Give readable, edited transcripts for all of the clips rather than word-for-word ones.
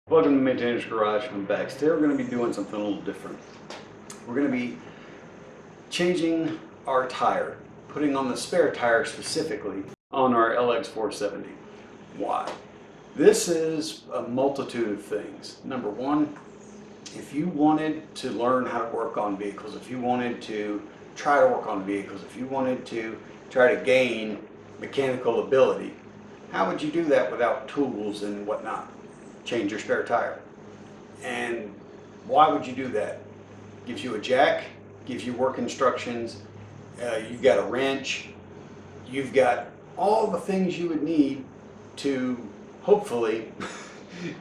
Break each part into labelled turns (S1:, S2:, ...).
S1: Welcome to Maintainers Garage. I'm back. Today we're going to be doing something a little different. We're going to be changing our tire, putting on the spare tire specifically on our LX470. Why? This is a multitude of things. Number one, if you wanted to learn how to work on vehicles, if you wanted to try to work on vehicles, if you wanted to try to gain mechanical ability, how would you do that without tools and whatnot? Change your spare tire. And why would you do that? Gives you a jack, gives you work instructions, you've got a wrench, you've got all the things you would need to hopefully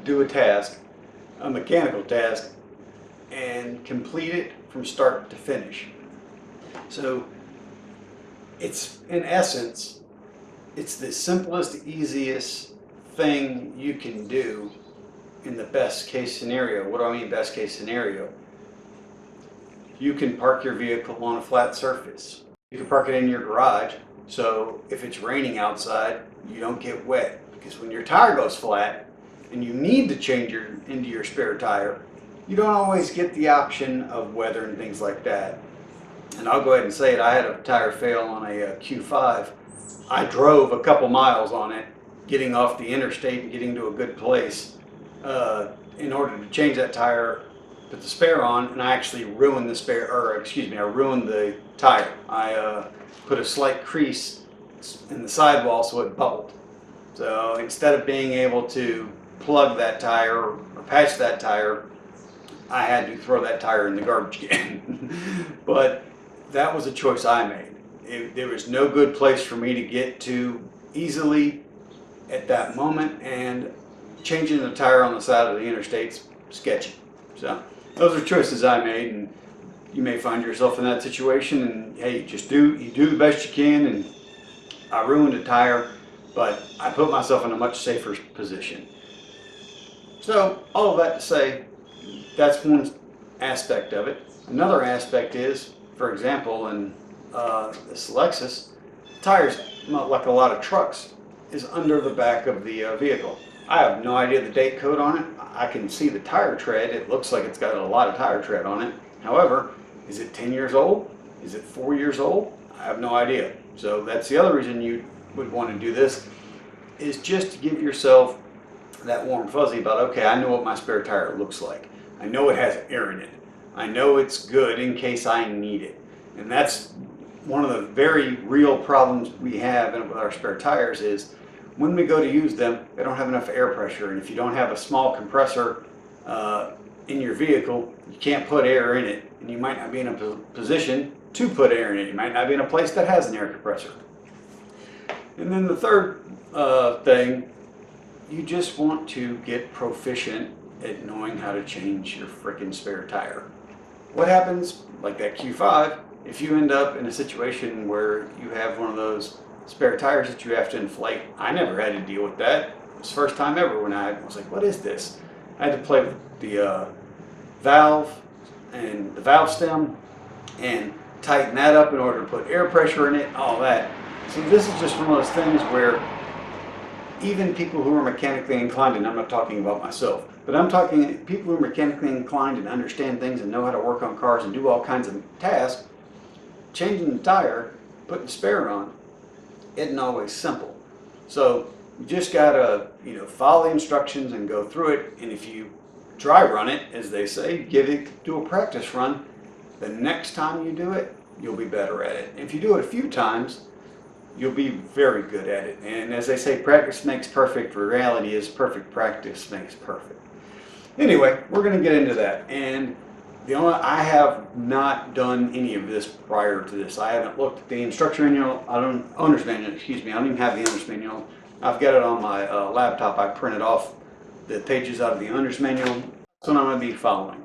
S1: do a task, a mechanical task, and complete it from start to finish. So it's, in essence, it's the simplest, easiest thing you can do in the best case scenario. What do I mean best case scenario? You can park your vehicle on a flat surface. You can park it in your garage, so if it's raining outside, you don't get wet. Because when your tire goes flat and you need to change into your spare tire, you don't always get the option of weather and things like that. And I'll go ahead and say it, I had a tire fail on a Q5. I drove a couple miles on it, getting off the interstate and getting to a good place in order to change that tire, put the spare on, and I actually ruined the spare, or excuse me, I ruined the tire. I put a slight crease in the sidewall so it bubbled. So instead of being able to plug that tire or patch that tire, I had to throw that tire in the garbage can. But that was a choice I made. There was no good place for me to get to easily at that moment, and changing the tire on the side of the interstate's sketchy. So those are choices I made, and you may find yourself in that situation, and hey, you do the best you can. And I ruined a tire, but I put myself in a much safer position. So all of that to say, that's one aspect of it. Another aspect is, for example, in this Lexus, tires, like a lot of trucks, is under the back of the vehicle. I have no idea the date code on it. I can see the tire tread. It looks like it's got a lot of tire tread on it. However, is it 10 years old? Is it 4 years old? I have no idea. So that's the other reason you would want to do this, is just to give yourself that warm fuzzy about, okay, I know what my spare tire looks like. I know it has air in it. I know it's good in case I need it. And that's one of the very real problems we have with our spare tires is when we go to use them, they don't have enough air pressure. And if you don't have a small compressor in your vehicle, you can't put air in it. And you might not be in a position to put air in it. You might not be in a place that has an air compressor. And then the third thing, you just want to get proficient at knowing how to change your frickin' spare tire. What happens, like that Q5, if you end up in a situation where you have one of those spare tires that you have to inflate? I never had to deal with that. It was the first time ever when I was like, what is this? I had to play with the valve and the valve stem and tighten that up in order to put air pressure in it, all that. So this is just one of those things where even people who are mechanically inclined, and I'm not talking about myself, but I'm talking people who are mechanically inclined and understand things and know how to work on cars and do all kinds of tasks, changing the tire, putting the spare on, isn't always simple. So you just gotta, follow the instructions and go through it. And if you dry run it, as they say, do a practice run, the next time you do it, you'll be better at it. If you do it a few times, you'll be very good at it. And as they say, practice makes perfect. Reality is perfect practice makes perfect. Anyway, we're going to get into that. And I have not done any of this prior to this. I haven't looked at the instruction manual. Owner's manual, excuse me. I don't even have the owner's manual. I've got it on my laptop. I printed off the pages out of the owner's manual. That's what I'm going to be following.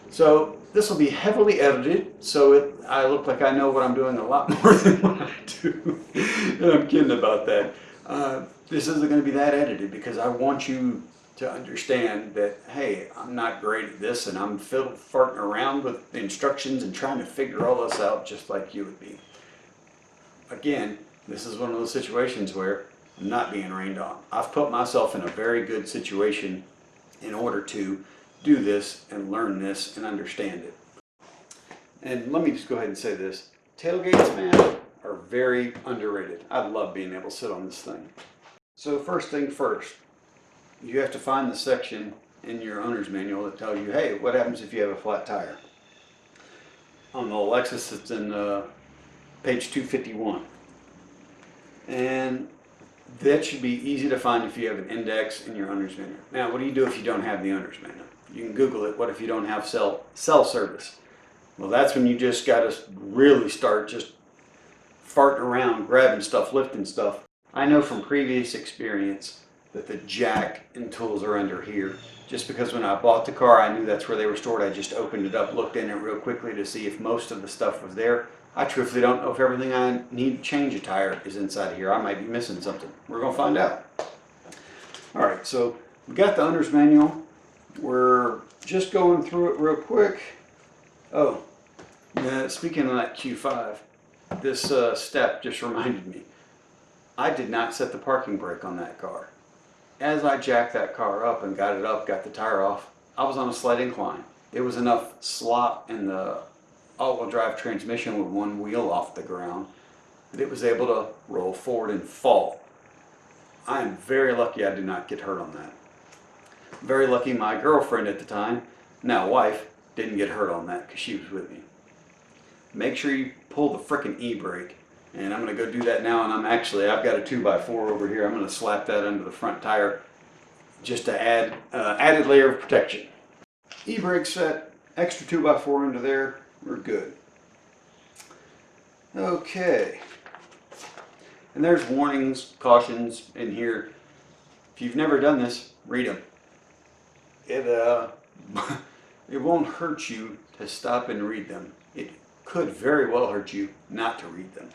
S1: So this will be heavily edited, so I look like I know what I'm doing a lot more than what I do. And I'm kidding about that. This isn't going to be that edited because I want you to understand that, hey, I'm not great at this, and I'm farting around with the instructions and trying to figure all this out just like you would be. Again, this is one of those situations where I'm not being rained on. I've put myself in a very good situation in order to do this and learn this and understand it. And let me just go ahead and say this. Tailgates, man, are very underrated. I love being able to sit on this thing. So first thing first, you have to find the section in your owner's manual that tells you, hey, what happens if you have a flat tire? On the Lexus, it's in page 251. And that should be easy to find if you have an index in your owner's manual. Now, what do you do if you don't have the owner's manual? You can Google it. What if you don't have cell service? Well, that's when you just got to really start just farting around, grabbing stuff, lifting stuff. I know from previous experience that the jack and tools are under here. Just because when I bought the car, I knew that's where they were stored. I just opened it up, looked in it real quickly to see if most of the stuff was there. I truthfully don't know if everything I need to change a tire is inside here. I might be missing something. We're going to find out. All right, so we got the owner's manual. We're just going through it real quick. Oh, speaking of that Q5, this step just reminded me. I did not set the parking brake on that car. As I jacked that car up and got it up, got the tire off, I was on a slight incline. There was enough slop in the all-wheel drive transmission with one wheel off the ground that it was able to roll forward and fall. I am very lucky I did not get hurt on that. Very lucky my girlfriend at the time, now wife, didn't get hurt on that because she was with me. Make sure you pull the frickin' e-brake. And I'm going to go do that now, and I've got a 2x4 over here. I'm going to slap that under the front tire just to add added layer of protection. E-brake set, extra 2x4 under there, we're good. Okay. And there's warnings, cautions in here. If you've never done this, read them. It won't hurt you to stop and read them. It could very well hurt you not to read them.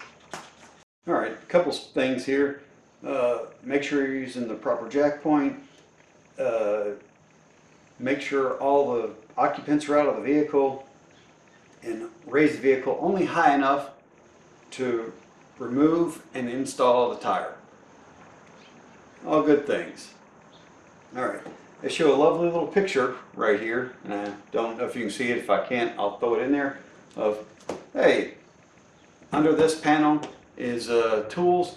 S1: All right, a couple things here. Make sure you're using the proper jack point. Make sure all the occupants are out of the vehicle, and raise the vehicle only high enough to remove and install the tire. All good things. All right, they show a lovely little picture right here, and I don't know if you can see it. If I can't, I'll throw it in there, of, hey, under this panel is tools.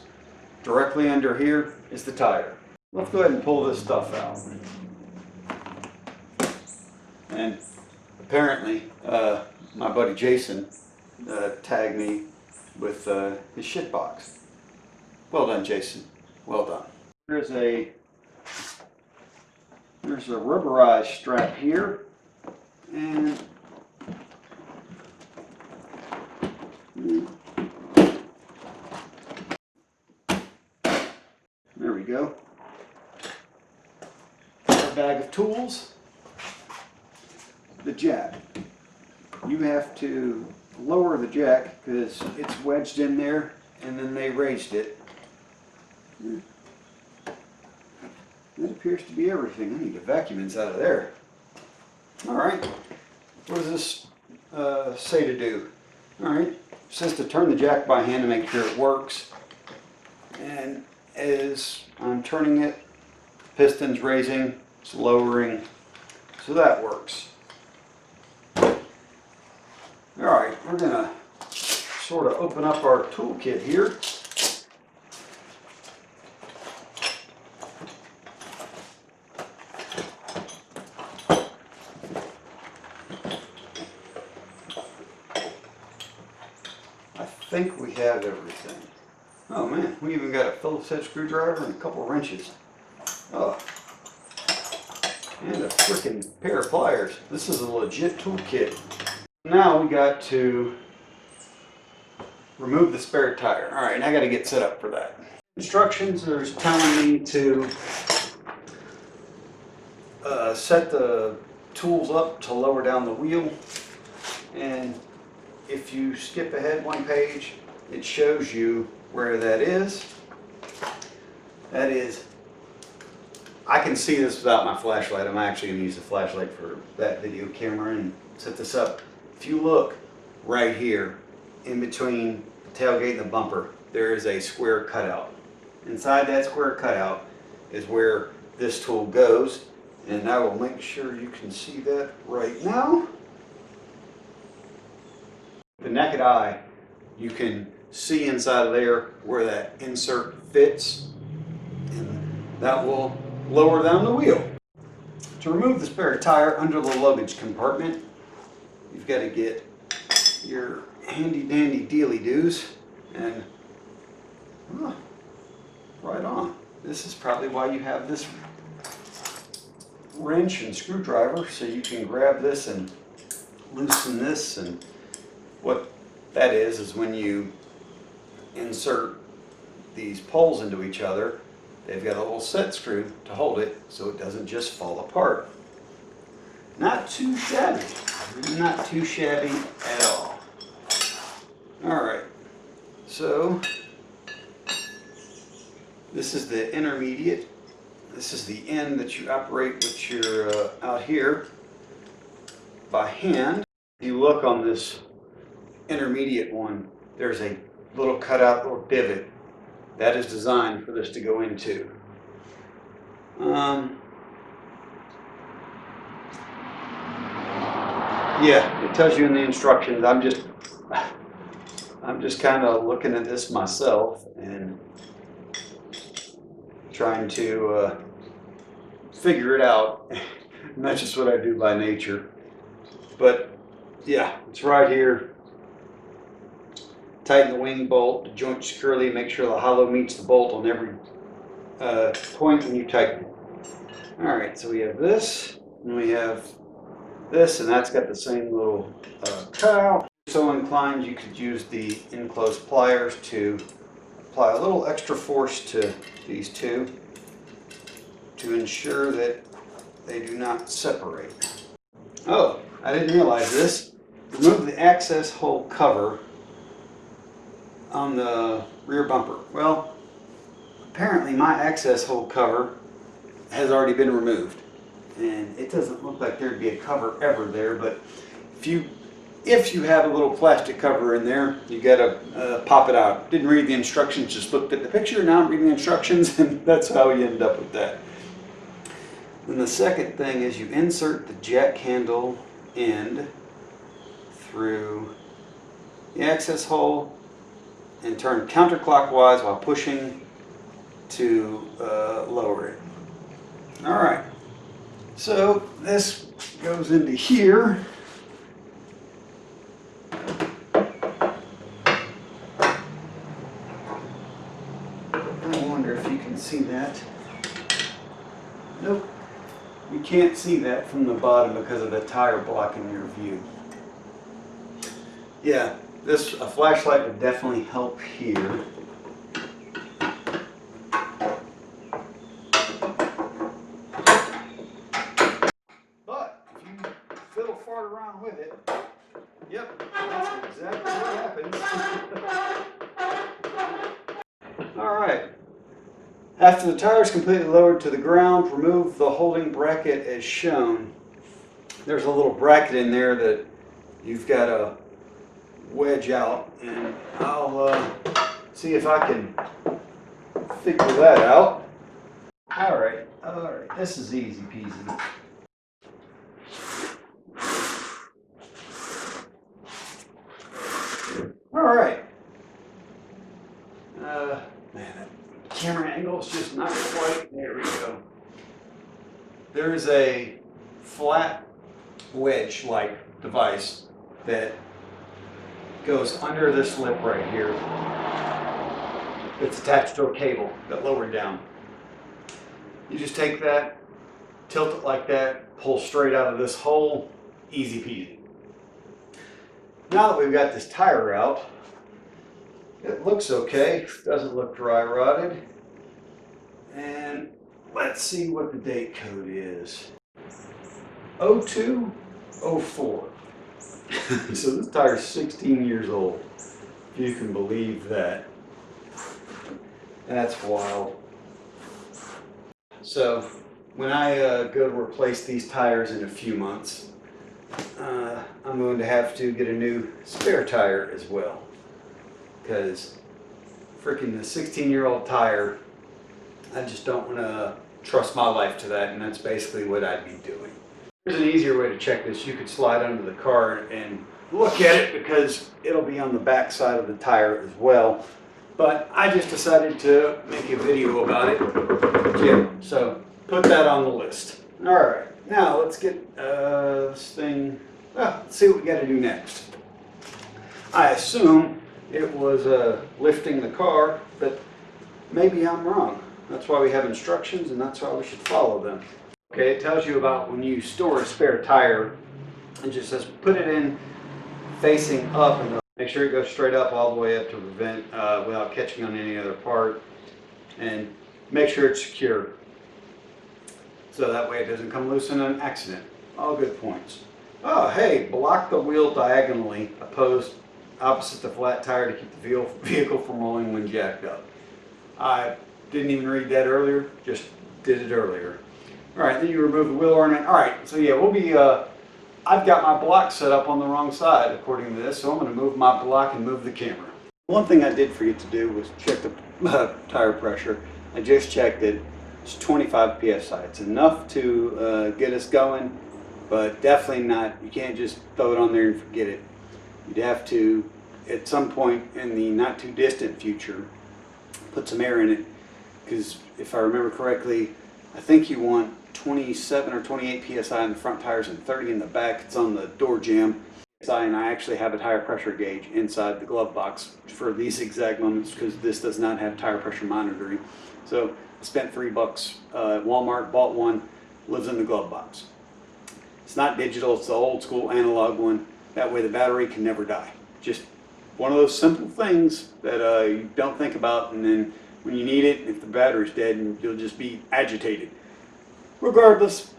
S1: Directly under here is the tire. Let's go ahead and pull this stuff out. And apparently, my buddy Jason tagged me with his shit box. Well done, Jason. Well done. There's a rubberized strap here, and there we go. Our bag of tools. The jack. You have to lower the jack because it's wedged in there, and then they raised it. That appears to be everything. I need to vacuum inside of there. Alright. What does this say to do? Alright. It says to turn the jack by hand to make sure it works. And as I'm turning it, piston's raising, it's lowering, so that works. Alright, we're going to sort of open up our toolkit here. I think we have everything. Oh man, we even got a Phillips head screwdriver and a couple of wrenches. Oh. And a freaking pair of pliers. This is a legit toolkit. Now we got to remove the spare tire. All right, I got to get set up for that. Instructions are telling me to set the tools up to lower down the wheel. And if you skip ahead one page, it shows you where that is. That is, I can see this without my flashlight. I'm actually going to use the flashlight for that video camera and set this up. If you look right here, in between the tailgate and the bumper, there is a square cutout. Inside that square cutout is where this tool goes, And I will make sure you can see that right now. The naked eye, you can see inside of there where that insert fits, and that will lower down the wheel. To remove the spare tire under the luggage compartment, you've got to get your handy dandy dealy doos and right on. This is probably why you have this wrench and screwdriver, so you can grab this and loosen this. And what that is when you insert these poles into each other, they've got a little set screw to hold it so it doesn't just fall apart. Not too shabby. Not too shabby at all. Alright, so this is the intermediate. This is the end that you operate with your out here by hand. If you look on this intermediate one, there's a little cutout or pivot that is designed for this to go into. Yeah, it tells you in the instructions. I'm just kind of looking at this myself and trying to figure it out. And that's just what I do by nature. But yeah, it's right here. Tighten the wing bolt, the joint securely, make sure the hollow meets the bolt on every point when you tighten it. Alright, so we have this, and we have this, and that's got the same little cutout. If so inclined, you could use the enclosed pliers to apply a little extra force to these two to ensure that they do not separate. Oh, I didn't realize this. Remove the access hole cover on the rear bumper. Well, apparently my access hole cover has already been removed, and it doesn't look like there'd be a cover ever there. But if you have a little plastic cover in there, you gotta pop it out. Didn't read the instructions, just looked at the picture. Now I'm reading the instructions, and that's how you end up with that. And the second thing is you insert the jack handle end through the access hole and turn counterclockwise while pushing to lower it. Alright, so this goes into here. I wonder if you can see that. Nope, you can't see that from the bottom because of the tire blocking your view. Yeah, a flashlight would definitely help here. But if you fiddle fart around with it, yep, that's exactly what happens. Alright, after the tire is completely lowered to the ground, remove the holding bracket as shown. There's a little bracket in there that you've got to wedge out, and I'll see if I can figure that out. Alright, this is easy peasy. Alright. Man, that camera angle is just not quite. There we go. There's a flat wedge-like device that goes under this lip right here. It's attached to a cable that lowered down. You just take that, tilt it like that, pull straight out of this hole, easy peasy. Now that we've got this tire out, it looks okay, doesn't look dry rotted. And let's see what the date code is. 0204. So this tire's 16 years old, if you can believe that. That's wild. So when I go to replace these tires in a few months, I'm going to have to get a new spare tire as well, because freaking the 16-year-old tire, I just don't want to trust my life to that, and that's basically what I'd be doing. There's an easier way to check this. You could slide under the car and look at it because it'll be on the back side of the tire as well. But I just decided to make a video about it. Yeah, so put that on the list. All right, now let's get this thing, let's see what we got to do next. I assume it was lifting the car, but maybe I'm wrong. That's why we have instructions, and that's why we should follow them. Okay, it tells you about when you store a spare tire. It just says put it in facing up, and make sure it goes straight up all the way up to prevent without catching on any other part, and make sure it's secure so that way it doesn't come loose in an accident. All good points. Oh, hey, block the wheel diagonally opposite the flat tire to keep the vehicle from rolling when jacked up. I didn't even read that earlier, just did it earlier. All right, then you remove the wheel ornament. All right, so yeah, we'll be, I've got my block set up on the wrong side according to this, so I'm gonna move my block and move the camera. One thing I did forget to do was check the tire pressure. I just checked it. It's 25 PSI. It's enough to get us going, but definitely not, you can't just throw it on there and forget it. You'd have to, at some point in the not too distant future, put some air in it, because if I remember correctly, I think you want 27 or 28 PSI in the front tires and 30 in the back. It's on the door jamb. And I actually have a tire pressure gauge inside the glove box for these exact moments because this does not have tire pressure monitoring. So I spent $3 at Walmart, bought one, lives in the glove box. It's not digital, it's the old school analog one. That way the battery can never die. Just one of those simple things that you don't think about, and then when you need it, if the battery's dead, you'll just be agitated. Regardless,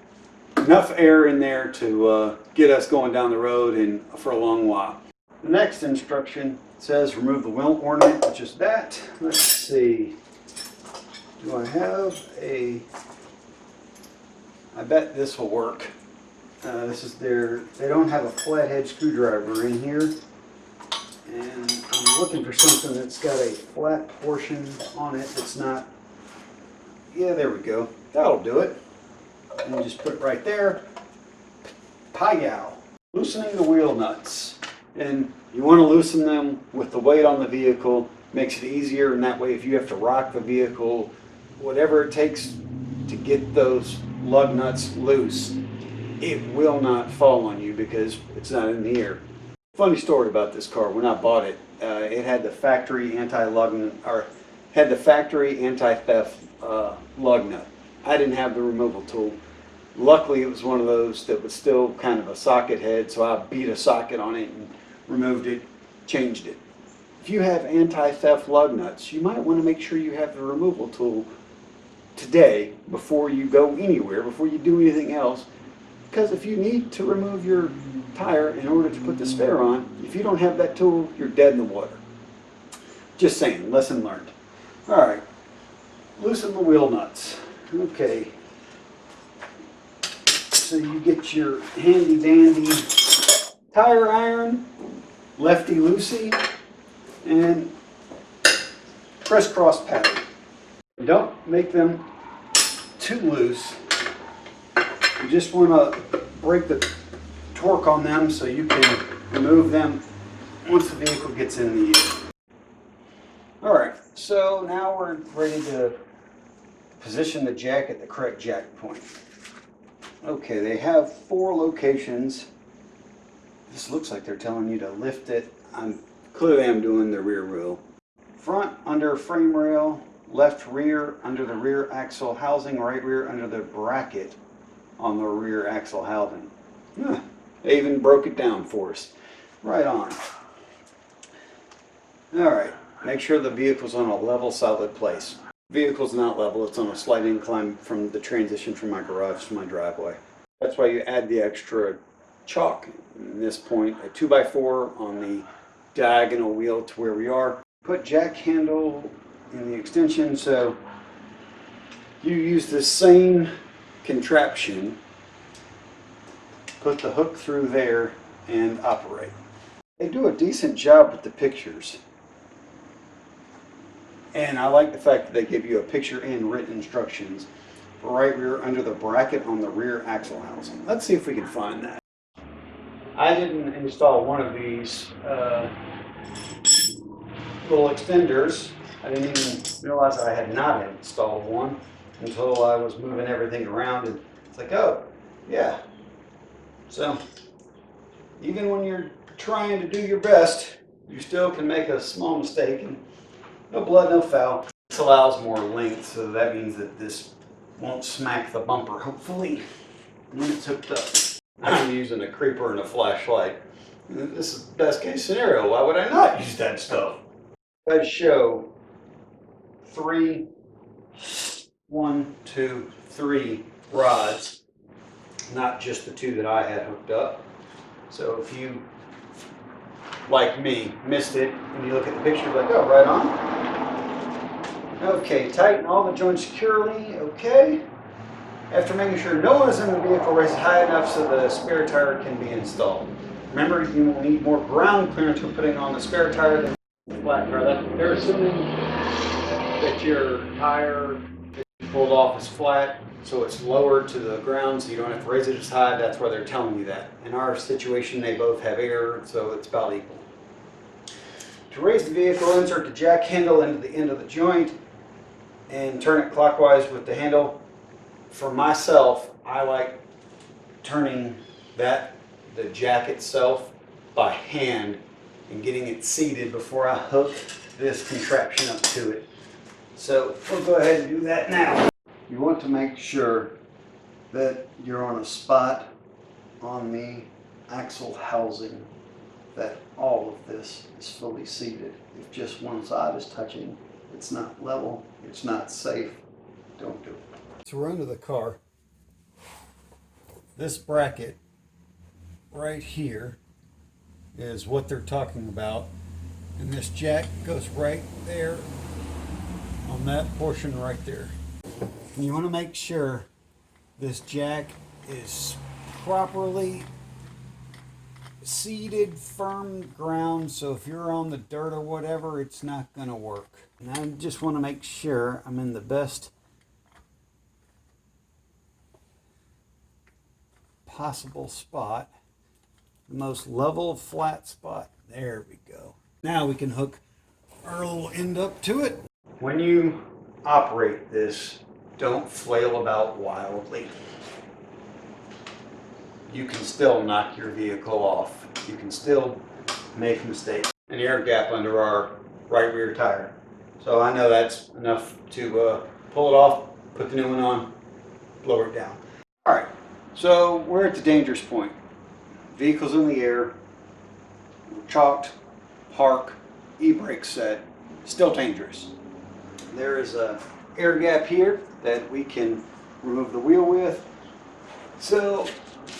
S1: enough air in there to get us going down the road and for a long while. The next instruction says remove the wheel ornament, which is that. Let's see. Do I have a... I bet this will work. This is they don't have a flathead screwdriver in here. And I'm looking for something that's got a flat portion on it that's not... Yeah, there we go. That'll do it. And you just put it right there. Pie-yow. Loosening the wheel nuts. And you want to loosen them with the weight on the vehicle. Makes it easier, and that way if you have to rock the vehicle, whatever it takes to get those lug nuts loose, it will not fall on you because it's not in the air. Funny story about this car. When I bought it, it had the factory anti-theft lug nut. I didn't have the removal tool. Luckily, it was one of those that was still kind of a socket head, so I beat a socket on it and removed it, changed it. If you have anti-theft lug nuts, you might want to make sure you have the removal tool today before you go anywhere, before you do anything else. Because if you need to remove your tire in order to put the spare on, if you don't have that tool, you're dead in the water. Just saying, lesson learned. All right, loosen the wheel nuts. Okay, so you get your handy dandy tire iron, lefty loosey, and crisscross pattern. Don't make them too loose. You just want to break the torque on them so you can remove them once the vehicle gets in the air. Alright, so now we're ready to position the jack at the correct jack point. Okay, they have 4 locations. This looks like they're telling you to lift it. Clearly I'm doing the rear wheel. Front under frame rail, left rear under the rear axle housing, right rear under the bracket on the rear axle housing. They even broke it down for us. Right on. Alright, make sure the vehicle's on a level, solid place. The vehicle's not level, it's on a slight incline from the transition from my garage to my driveway. That's why you add the extra chalk. In this point, a 2x4 on the diagonal wheel to where we are. Put jack handle in the extension, so you use the same contraption, put the hook through there and operate. They do a decent job with the pictures, and I like the fact that they give you a picture and written instructions. right rear under the bracket on the rear axle housing. Let's see if we can find that. I didn't install one of these little extenders. I didn't even realize I had not installed one until I was moving everything around, and it's like, oh, yeah. So even when you're trying to do your best, you still can make a small mistake, and no blood, no foul. This allows more length, so that means that this won't smack the bumper, hopefully, when it's hooked up. I'm using a creeper and a flashlight. This is the best case scenario. Why would I not use that stuff? I show 3, 1, 2, 3 rods, not just the 2 that I had hooked up. So if you, like me, missed it and you look at the picture, you're like, oh, right on. Okay, tighten all the joints securely. Okay. After making sure no one is in the vehicle, raise it high enough so the spare tire can be installed. Remember, you will need more ground clearance when putting on the spare tire than the flat tire. They're assuming that your tire that you pulled off is flat, so it's lower to the ground, so you don't have to raise it as high. That's why they're telling you that. In our situation, they both have air, so it's about equal. To raise the vehicle, insert the jack handle into the end of the joint and turn it clockwise with the handle. For myself, I like turning the jack itself by hand and getting it seated before I hook this contraption up to it. So we'll go ahead and do that now. You want to make sure that you're on a spot on the axle housing that all of this is fully seated. If just one side is touching, it's not level, it's not safe, don't do it. So we're under the car. This bracket right here is what they're talking about, and this jack goes right there on that portion right there. And you want to make sure this jack is properly seated, firm ground, so if you're on the dirt or whatever, it's not going to work. And I just want to make sure I'm in the best possible spot, the most level flat spot. There we go. Now we can hook our little end up to it. When you operate this, don't flail about wildly. You can still knock your vehicle off. You can still make mistakes. An air gap under our right rear tire. So I know that's enough to pull it off, put the new one on, lower it down. All right. So we're at the dangerous point. Vehicle's in the air, chalked, park, e-brake set, still dangerous. There is a air gap here that we can remove the wheel with. So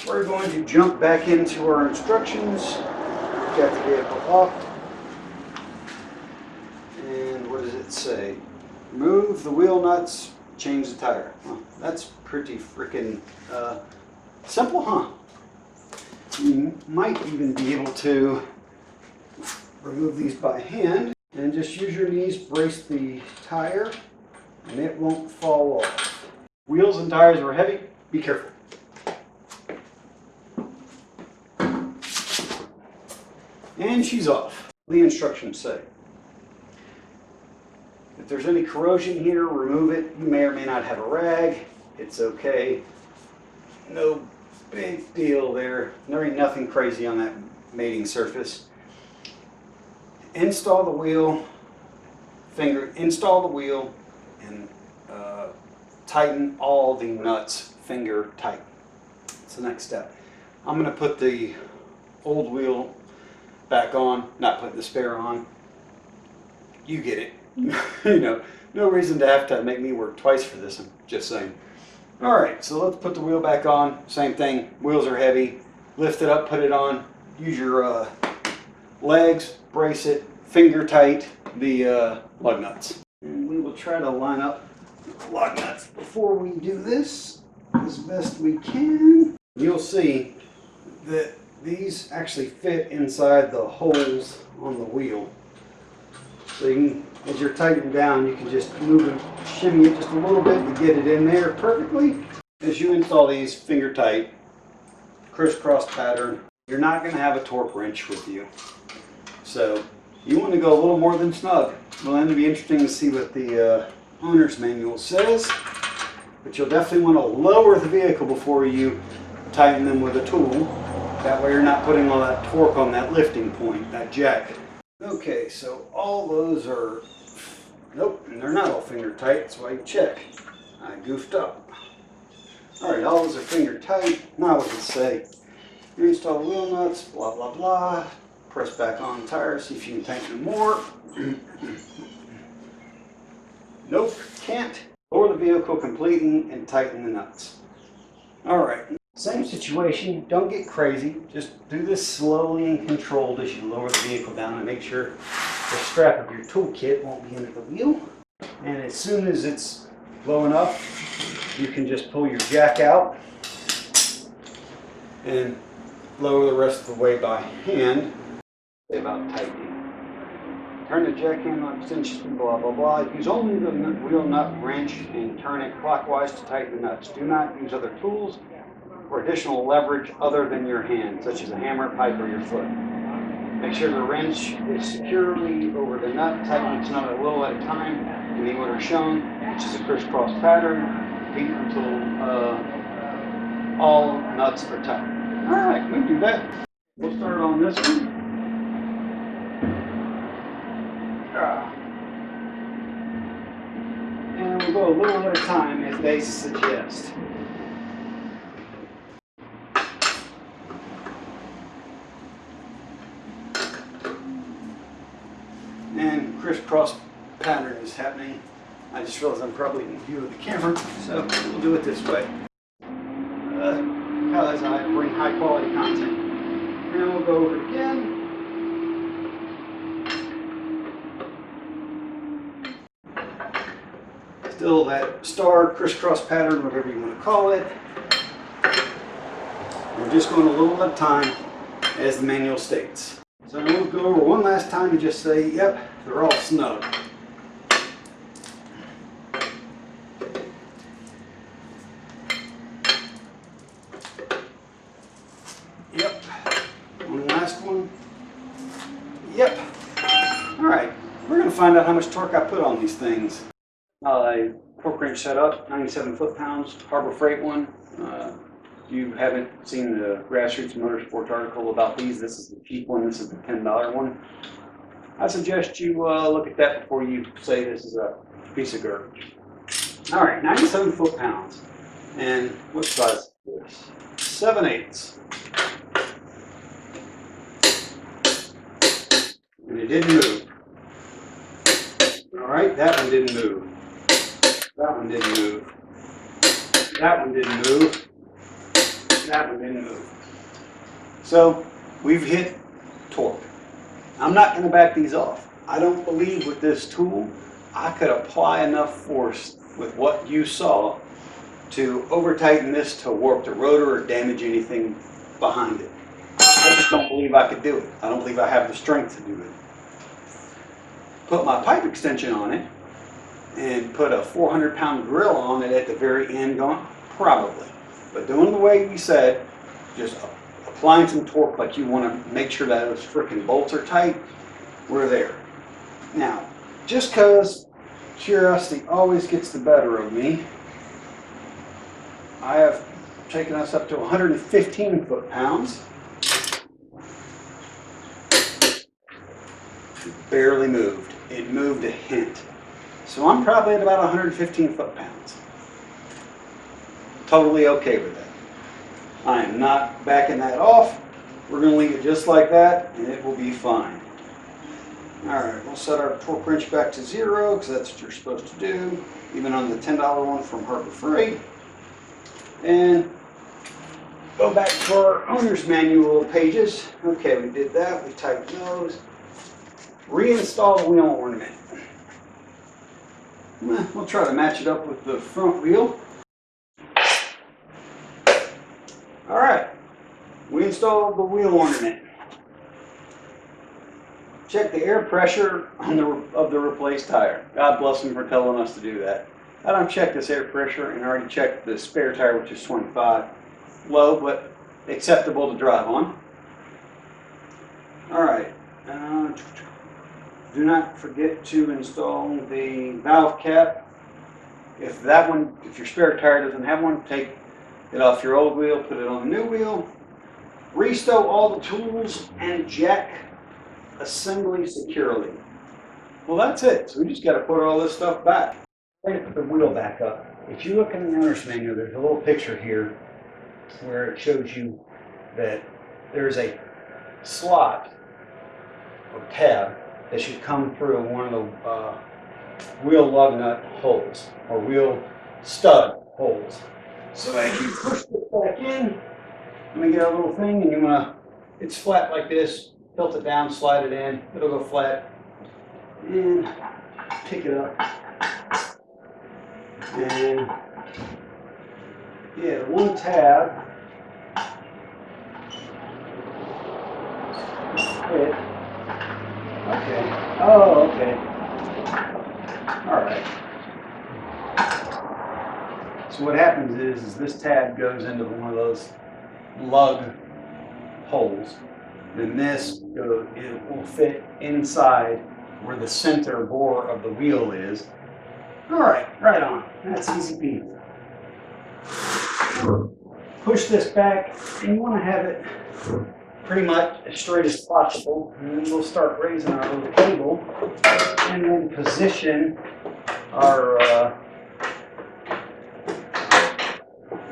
S1: we're going to jump back into our instructions, got the vehicle off, and what does it say? Remove the wheel nuts, change the tire. Well, that's pretty freaking simple, huh? You might even be able to remove these by hand and just use your knees, brace the tire, and it won't fall off. Wheels and tires are heavy, be careful. And she's off. The instructions say. If there's any corrosion here, remove it. You may or may not have a rag. It's okay. No big deal there. There ain't nothing crazy on that mating surface. Install the wheel, install the wheel, and tighten all the nuts finger tight. That's the next step. I'm going to put the old wheel back on, not putting the spare on. You get it. You know, no reason to have to make me work twice for this, I'm just saying. Alright, so let's put the wheel back on. Same thing, wheels are heavy. Lift it up, put it on. Use your legs, brace it, finger tight the lug nuts. And we will try to line up the lug nuts before we do this as best we can. You'll see that these actually fit inside the holes on the wheel. So you can as you're tightening down, you can just move and shimmy it just a little bit to get it in there perfectly. As you install these finger tight, crisscross pattern, you're not going to have a torque wrench with you. So you want to go a little more than snug. Well, then it'll be interesting to see what the owner's manual says. But you'll definitely want to lower the vehicle before you tighten them with a tool. That way you're not putting all that torque on that lifting point, that jack. Okay, so all those are, nope, they're not all finger tight. That's why you check. I goofed up. All right, all those are finger tight. Now what does it say? You install wheel nuts, blah, blah, blah. Press back on the tire, see if you can tighten them more. Nope, can't. Lower the vehicle completely and tighten the nuts. All right, same situation. Don't get crazy. Just do this slowly and controlled as you lower the vehicle down and make sure the strap of your toolkit won't be under the wheel. And as soon as it's low enough, you can just pull your jack out and lower the rest of the way by hand. About tightening. Turn the jack handle extension, blah, blah, blah. Use only the wheel nut wrench and turn it clockwise to tighten the nuts. Do not use other tools or additional leverage other than your hand, such as a hammer, pipe, or your foot. Make sure the wrench is securely over the nut. Tighten each nut a little at a time in the order shown, which is a crisscross pattern. Repeat until all nuts are tight. All right, we can do that. We'll start on this one. And we'll go a little at a time as they suggest. And crisscross pattern is happening. I just realized I'm probably in view of the camera, so we'll do it this way. Because I bring high quality content. And we'll go over it again. Still that star crisscross pattern, whatever you want to call it. We're just going a little at a time as the manual states. So we'll go over one last time and just say, yep, they're all snug. Yep. One last one. Yep. All right. We're going to find out how much torque I put on these things. A torque wrench set up, 97 foot-pounds, Harbor Freight one. If you haven't seen the Grassroots Motorsports article about these, this is the cheap one, this is the $10 one. I suggest you look at that before you say this is a piece of garbage. All right, 97 foot-pounds. And what size is this? 7/8. And it didn't move. All right, that one didn't move. That one didn't move. That one didn't move. That one didn't move. So we've hit torque. I'm not going to back these off. I don't believe with this tool I could apply enough force with what you saw to over tighten this to warp the rotor or damage anything behind it. I just don't believe I could do it. I don't believe I have the strength to do it. Put my pipe extension on it and put a 400-pound grill on it at the very end going, probably. But doing the way we said, just applying some torque like you want to make sure that those freaking bolts are tight, we're there. Now, just because curiosity always gets the better of me, I have taken us up to 115 foot-pounds. It barely moved. It moved a hint. So I'm probably at about 115 foot-pounds. Totally okay with that. I am not backing that off. We're going to leave it just like that and it will be fine. Alright, we'll set our torque wrench back to 0 because that's what you're supposed to do, even on the $10 one from Harbor Freight. And go back to our owner's manual pages. Okay, we did that. We tightened those. Reinstall the wheel ornament. We'll try to match it up with the front wheel. Alright, we installed the wheel ornament. check the air pressure of the replaced tire. God bless them for telling us to do that. I don't check this air pressure and already checked the spare tire, which is 25. Low, but acceptable to drive on. All right. Do not forget to install the valve cap. If your spare tire doesn't have one, take it off your old wheel, put it on the new wheel. Restow all the tools and jack assembly securely. Well, that's it. So we just got to put all this stuff back. We're going to put the wheel back up. If you look in the owner's manual, there's a little picture here where it shows you that there's a slot or tab that should come through one of the wheel lug nut holes or wheel stud holes. So as you push it back in, let me get a little thing, and you want to, it's flat like this, tilt it down, slide it in, it'll go flat, and pick it up. And yeah, the one tab fit. Okay. Oh, okay. All right. So what happens is this tab goes into one of those lug holes. Then this it will fit inside where the center bore of the wheel is. All right, right on. That's easy peasy. Push this back, and you want to have it pretty much as straight as possible. And then we'll start raising our little cable, and then position our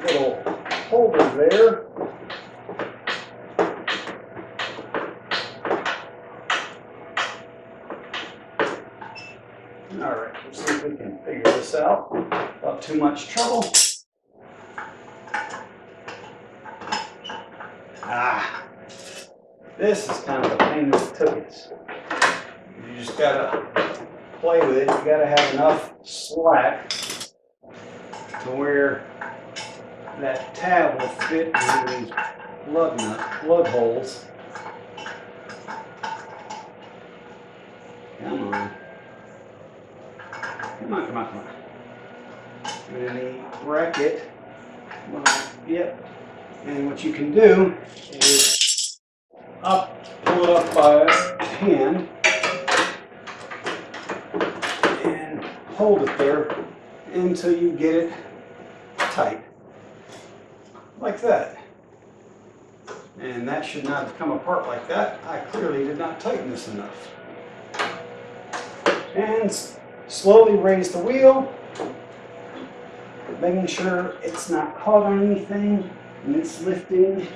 S1: little holder there. All right, let's see if we can figure this out without too much trouble. This is kind of a pain in the tuchus. You just gotta play with it. You gotta have enough slack to where that tab will fit into these lug holes. Come on. Come on, come on, come on. And then the bracket, well, yep. And what you can do is pull it up by hand and hold it there until you get it tight, like that. And that should not have come apart like that. I clearly did not tighten this enough. And slowly raise the wheel, making sure it's not caught on anything and it's lifting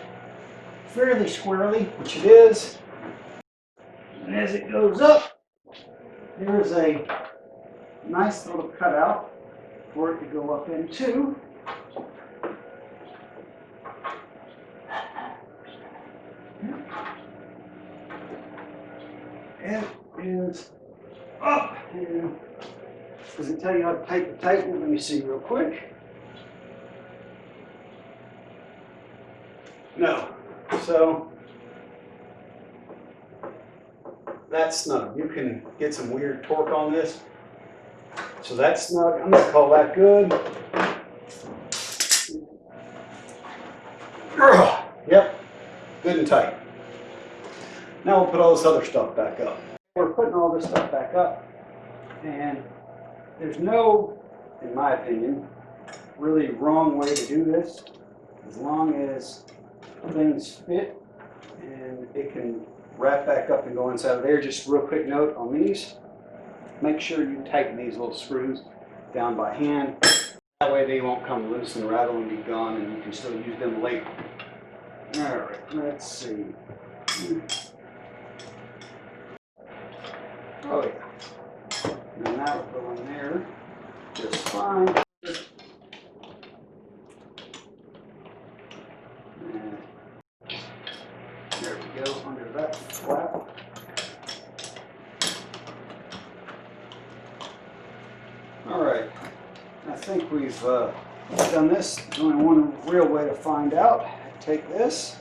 S1: fairly squarely, which it is. And as it goes up, there's a nice little cutout for it to go up into. And it is up. And does it tell you how to tighten? Let me see real quick. No. So that's snug. You can get some weird torque on this. So that's snug. I'm going to call that good. Yep, good and tight. Now we'll put all this other stuff back up. We're putting all this stuff back up, and there's no, in my opinion, really wrong way to do this, as long as things fit and it can wrap back up and go inside of there. Just a real quick note on these, make sure you tighten these little screws down by hand. That way they won't come loose and rattle and be gone, and you can still use them later. All right, let's see. Oh yeah, and that'll go in there just fine. And there we go, under that flap. All right, I think we've done this. There's only one real way to find out. Take this,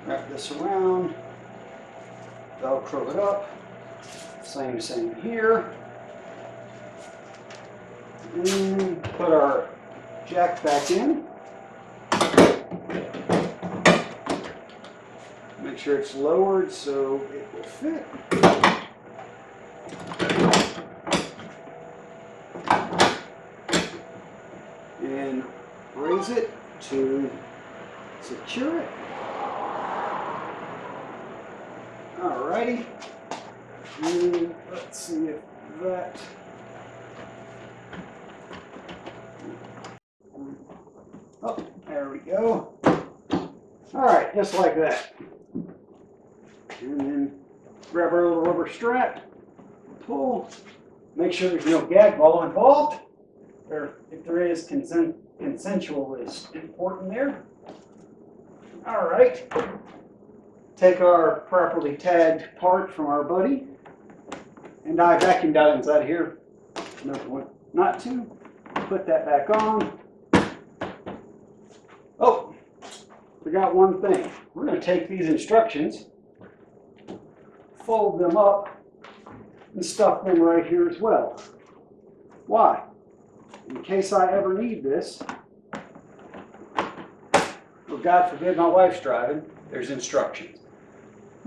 S1: wrap this around, Velcro it up, Same here. And put our jack back in. Make sure it's lowered so it will fit. And raise it to secure it. Alrighty. And let's see if that. Oh, there we go. Alright, just like that. And then grab our little rubber strap, pull, make sure there's no gag ball involved. Or if there is, consensual is important there. Alright. Take our properly tagged part from our buddy. And I vacuumed out inside here. No point not to. Put that back on. Oh, forgot one thing. We're going to take these instructions, fold them up, and stuff them right here as well. Why? In case I ever need this, or God forbid my wife's driving, there's instructions.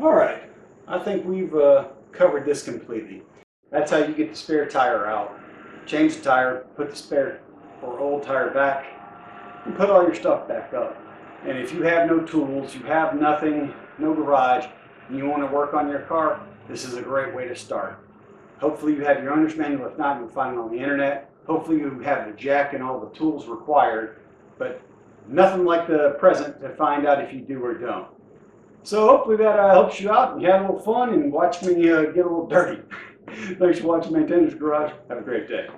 S1: All right, I think we've covered this completely. That's how you get the spare tire out. Change the tire, put the spare or old tire back, and put all your stuff back up. And if you have no tools, you have nothing, no garage, and you want to work on your car, this is a great way to start. Hopefully you have your owner's manual. If not, you can find it on the internet. Hopefully you have the jack and all the tools required, but nothing like the present to find out if you do or don't. So hopefully that helps you out and you had a little fun and watch me get a little dirty. Thanks for watching Maintainers Garage. Have a great day.